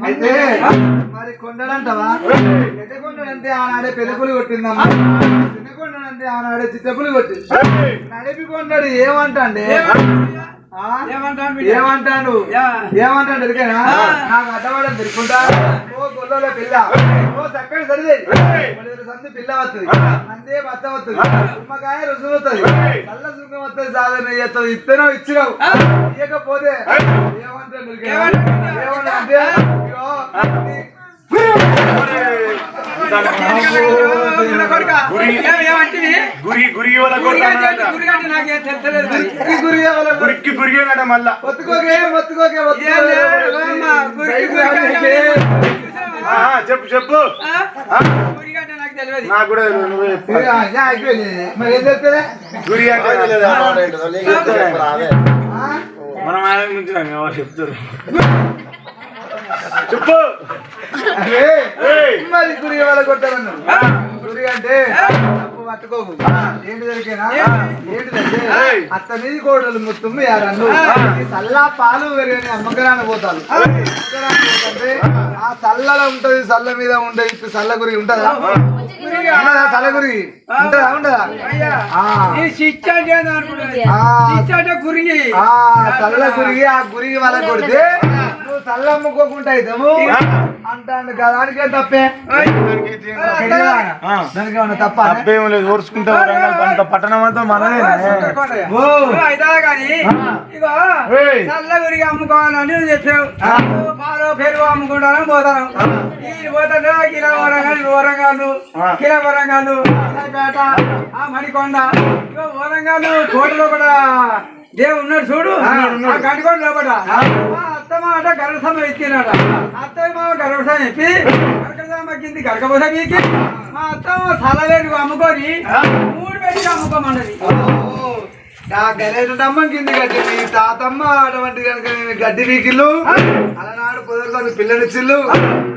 అయితే మరి కొండలంటావా? పెద్ద కొండలంటే ఆనాడే పెద్దపులు కొట్టిందమ్మా, చిన్న కొండలంటే ఆనాడే చిత్తపులు కొట్టింది. నడిపి కొండడు ఏమంటాండే? ఏమంటాడు ఎరికేనా? నాకు అడ్డవాడని తిరుక్కుంటా ఓ గొల్లలో పిల్ల ఓ చక్కని సరిదేది సంది పిల్ల వస్తుంది, అంతే భర్త వస్తుంది, ఉమ్మకాయ రుసుము వస్తుంది, చల్ల సుఖం వస్తుంది, సాధన చేస్తుంది. ఇత్తనో ఇచ్చినావు, ఇయ్యకపోతే ఏమంటాడు? ఏమంటే మళ్ళా చెప్పు చెప్పు నాకు కూడా గురి మనం ఆయన చెప్తారు చెప్పు. మరి గురి వాళ్ళ కొట్టారన్నా గురి అంటే తప్పు పట్టుకోకు. ఏంటి దొరికేనా? ఏంటిదంటే అత్త మీద కోడలు మొత్తం యారన్ను సల్లా పాలు పెరిగాని అమ్మకరాన్ని పోతాను. పోతుంటే ఆ సల్లలో ఉంటది, సల్ల మీద ఉండదు. సల్ల గురి ఉంటదా? సల్ల గురి ఉంటదా? ఉండదా? సల్ల గురి ఆ గురి వాళ్ళ కొడితే నువ్వు సల్ల అమ్ముకోకుండా అవుతాము అంటాను కదా. దానికే తప్పే, దానికి ఏమన్నా తప్ప? తప్పేం లేదు, ఓర్చుకుంటా. పట్టణం అంతా మనదే. చల్ల గురికి అమ్ముకోవాలని చెప్పావు. పాలు పెరుగు అమ్ముకుంటాను పోతాను. ఈ పోతాడు కిలో వరంగాలు, కిలో వరంగాలు, పేట, మణికొండ, వరంగాలు కోటలో కూడా దేవుడు ఉన్నాడు చూడు. గంటకొండ లోపల అత్తమాట గర్భసమ ఎత్తినాడ. అత్తయ్య మామ గర్భసమ ఎప్పి గరకసమ కింది గరకపోస మీకి మా అత్తమ్మ సలవేరు అమ్ముకొని 3 పెట్టి అమ్ముకోమన్నది. గరేటమ్మ కింది గడ్డి మీ తాతమ్మ అటువంటి కనుక గడ్డి వీకిళ్ళు అలనాడు కుదరసారి పిల్లనిచ్చిళ్ళు,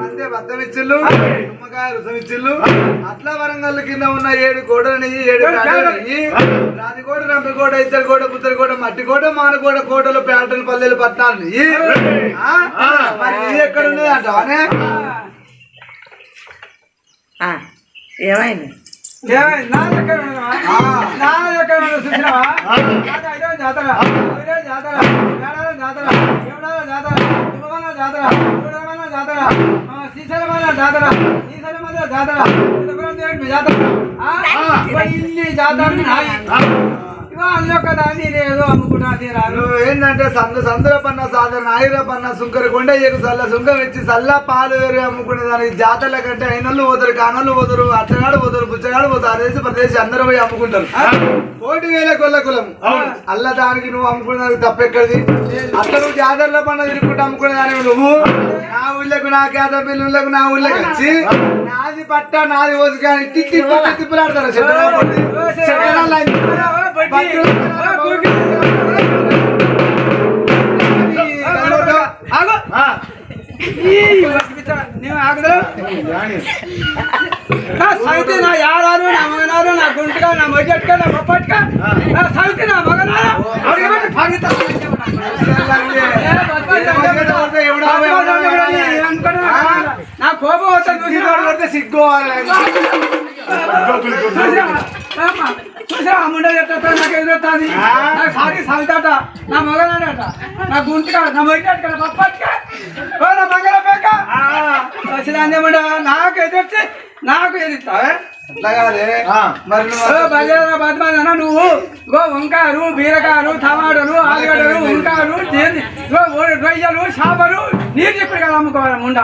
అంతే బద్దం ఇచ్చిళ్ళు, నిమ్మకాయ రుసం ఇచ్చిళ్ళు. అట్లా వరంగల్ కింద ఉన్న 7 కోటలు నెయ్యి, 7 నెయ్యి, రాతికోట, రంపకోట, ఇద్దరికోట, పుత్తరికోట, మట్టికోట, మానకోట, కోటలు, పేటలు, పల్లెలు, పట్నాలు నెయ్యి. మరి నెయ్యి ఎక్కడ ఉన్నది అంటావానే? ఏమైంది? నా దగ్గర చూసినావా? జాతర, జాతర, జాతర, జాతర, జాతర, జాతర, శ్రీశైలమైన జాతర, శ్రీశైలమైన జాతర, జాతర, ఇన్ని జాతరలు ఏదో అమ్ముకుంటా. ఏంటంటే సందుల పన్న సాధారణ ఆయుర పన్న సుంకర కొండ ఏకు సల్ల సుంకం ఇచ్చి సల్ల పాలు వేరు అమ్ముకునే దానికి జాతరల కంటే అయినళ్ళు పోతారు, కానళ్ళు పోతారు, అచ్చగాడు పోతారు, పుచ్చగాడు పోతారు, అదేసి ప్రదేశం అందరూ పోయి అమ్ముకుంటారు. 1,000 కొల్ల కులం అల్ల దానికి నువ్వు అమ్ముకునే దానికి తప్పెక్కడిది? అట్లా నువ్వు జాతరల పన్న తిరుగుకుంటూ అమ్ముకునే దానికి నువ్వు నా ఊళ్ళకు, నా కేత పిల్లలకు, నా ఊళ్ళకి వచ్చి నాది పట్ట నాది ఓసి కానీ తిప్పులాడతారు. సైతే నా యారారు, నా మగనారు, నా గుంటుగా, నా మొజట్క, నా మొప్పట్క, నా సైతే నా మగనారు నా కోపం వస్తా చూసి సిగ్గుకోవాలి. చూసా ముండ చెప్తా నాకు ఎదురుతుంది. నాకు సారీ సల్తాట, నా మగనాడట, నా గుంటుగా, నా మొజట్క, నా మొప్పట్క, నా మంగళ పేక వచ్చిందేమంట. నాకు ఎదుర్చి నాకు ఎదురుతావే బద్మానా నువ్వు. వంకాయలు, బీరకాయలు, టమాటాలు, ఆలుగడ్డలు, వంకాయలు, రొయ్యలు, చేపలు నీరు చెప్పి కదా అమ్ముకోవాలి ముండ.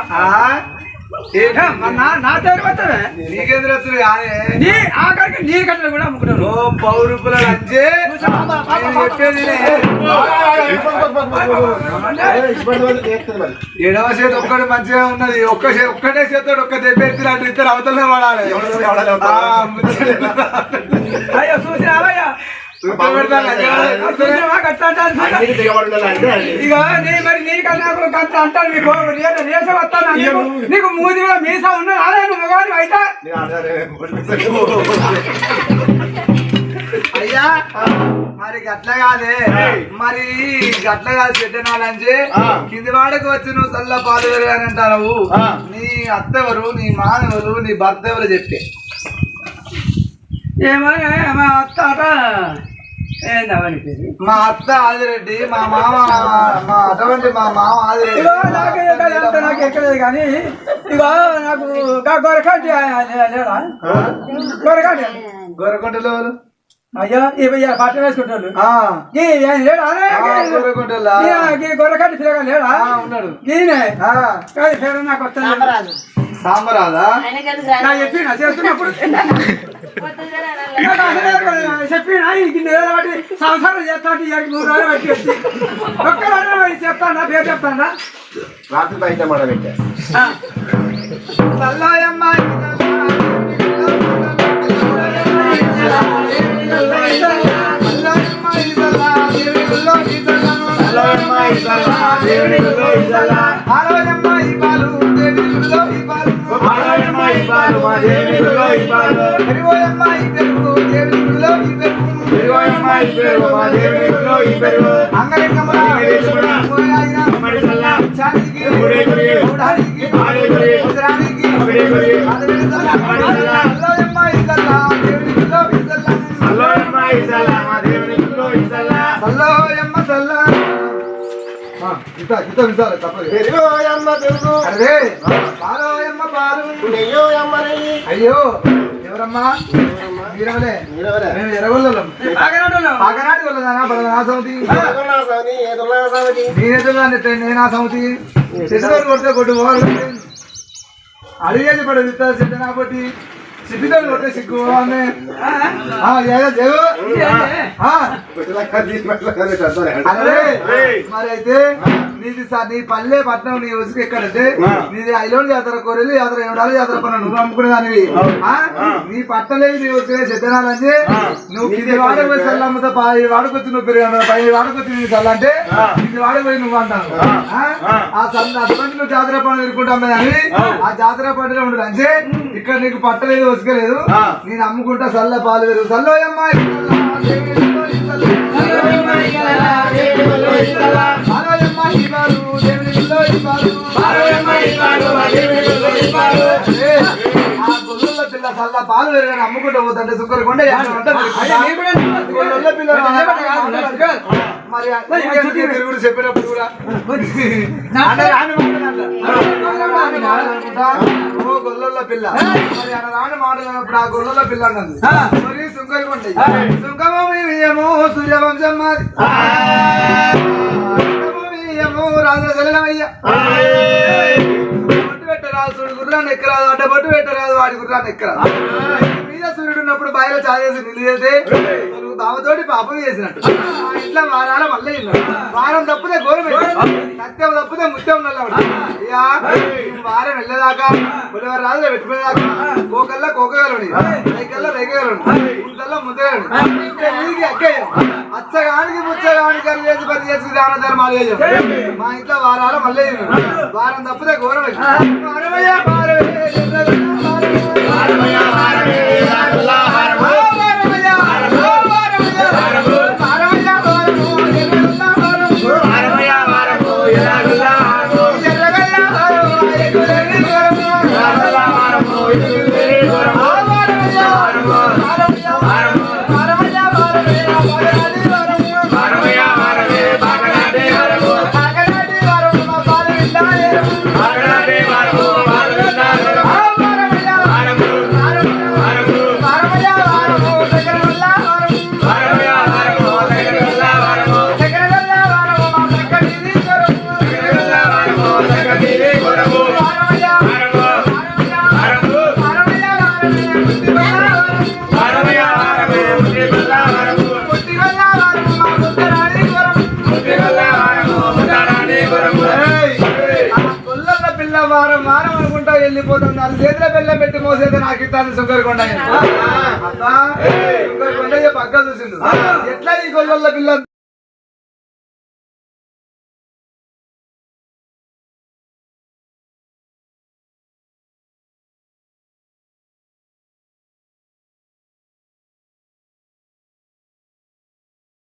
నా పేరు వస్తావే నీకెదురొస్తుంది కానీ ఆఖరికి నీరు కట్టలు కూడా అమ్ముకుంటాను. ₹10 లంచే చెప్పేది. 7వ చేతి ఒక్కటి మంచిగా ఉన్నది. ఒక్కటే చేతితో ఒక్క దెబ్బ ఎత్తినట్టు ఇద్దరు అవతలనే పడాలి. అయ్యో చూసినావయ్యా ఇక మరి నీకన్నా గంట అంటాను మీకు రేసం వస్తాను నీకు మూది మీద మీసా ఉన్నది అదే నువ్వు కానీ అయితే అయ్యా మరి గట్ల కాదే మరి గట్ల కాదు పెట్టినాలంటే కింది వాడకు వచ్చి నువ్వు చల్ల పాలు వేరు అని అంటావు నీ అత్త ఎవరు నీ మానవరు నీ భర్త ఎవరు చెప్పే ఏమని మా అత్త అట ఏందవని మా అత్త ఆదిరెడ్డి మా మామ మా అటువంటి మా మామ ఆదిరెడ్డి నాకు ఎక్కలేదు కానీ ఇక నాకు గొరకంటి లేడా గొరకంటి గొర్రెకుంటలో అయ్యో ఇవి పట్టణ వేసుకుంటాడు గొర్రెకంటి పిల్లగా లేడా ఉన్నాడు ఈయనే కానీ పేరు నాకు వస్తాను సాంబరాదా చెప్పిన చేస్తున్నప్పుడు చెప్పిన బట్టి సంవత్సరాలు చేస్తా 3 రోజులు బట్టి వచ్చి ఒక్క రోజు చెప్తానా పేరు చెప్తానా రాత్రి బయట మాట పెట్టా అయ్యో ఎవరమ్మా వీరవలే మేము ఎరగొల్లం పాకనాటి వల్లదానా బలనా సౌతి నేనా సౌతి చెట్టుతో కొడితే కొట్టు పోవాలి అడిగేది పడదు చెట్టు కొట్టి సిద్ధితో కొట్టే సిగ్గు మరి అయితే నీది నీ పల్లె పట్నం నీ ఉసుకు ఎక్కడంటే నీది ఐలోని జాతర కొరెలు జాతర ఎవడాలి జాతర పన్న నువ్వు అమ్ముకునే దానివి నీ పట్టలేదు నీ ఉసుకే చెత్తనాలంటే నువ్వు ఇది వాడకపోయి చల్ల అమ్ముతా వాడుకొచ్చి నువ్వు పెరిగాను పై వాడుకొచ్చి నీ చల్ల అంటే ఇది వాడకపోయి నువ్వు అంటావు ఆ చల్ల అటువంటి నువ్వు జాతర పనులు ఎదుర్కొంటావు అని ఆ జాతర పండుగ ఉండదు అంటే ఇక్కడ నీకు పట్టలేదు ఉసుకలేదు నేను అమ్ముకుంటా చల్ల పాలు వేరు చల్లోయమ్మా పిల్ల చల్ల పాలు వేరు అమ్ముకుంటూ పోతుంటే సుక్కరు కొండ మరి తిరుగుడు చెప్పినప్పుడు కూడా గొల్ల పిల్ల మరి అన్న రాని మాట్లాడినప్పుడు ఆ గొల్ల పిల్ల అన్నది మరి సుంకరి కొండ సుంకమో సూర్యవంశం మాది రాజు సెలవయ్య బొట్టు పెట్టరాదు సూర్యుడు గుర్రాన్ని ఎక్కరాదు అడ్డ బొట్టు పెట్టరాదు వాడి గుర్రాన్ని ఎక్కరాదు మీద సూర్యుడు ఉన్నప్పుడు బయట చాలేసి నిలిచేస్తే బావతోటి పాపం చేసినట్టు ఆ ఇంట్లో వారాల మళ్ళీ వారం తప్పితే గోరు సత్యం తప్పితే ముత్యం నల్లవాడు అయ్యా వారం వెళ్ళేదాకా పులివర రాజులో పెట్టుకునేదాకా కోకల్లా కోకగలడు రైకల్లా రైకగలడు ముందల్లా ముద్దగలడు నీకు అక్కయ్య అచ్చగానికి ముచ్చగానికి కర్రీ చేసి పని చేసి దాన ధర్మాలు చేసాం మా ఇంట్లో వారాల మళ్ళీ వారం తప్పితే ఘోరం వారం వారం అనుకుంటా వెళ్ళిపోతుంది అది చేతిలో బెల్లం పెట్టి మోసేది నాకు ఇస్తాను సుంకరకొండ అబ్బా సుంకరకొండ పక్క చూసిండు ఎట్లా ఈ గొల్ల పిల్ల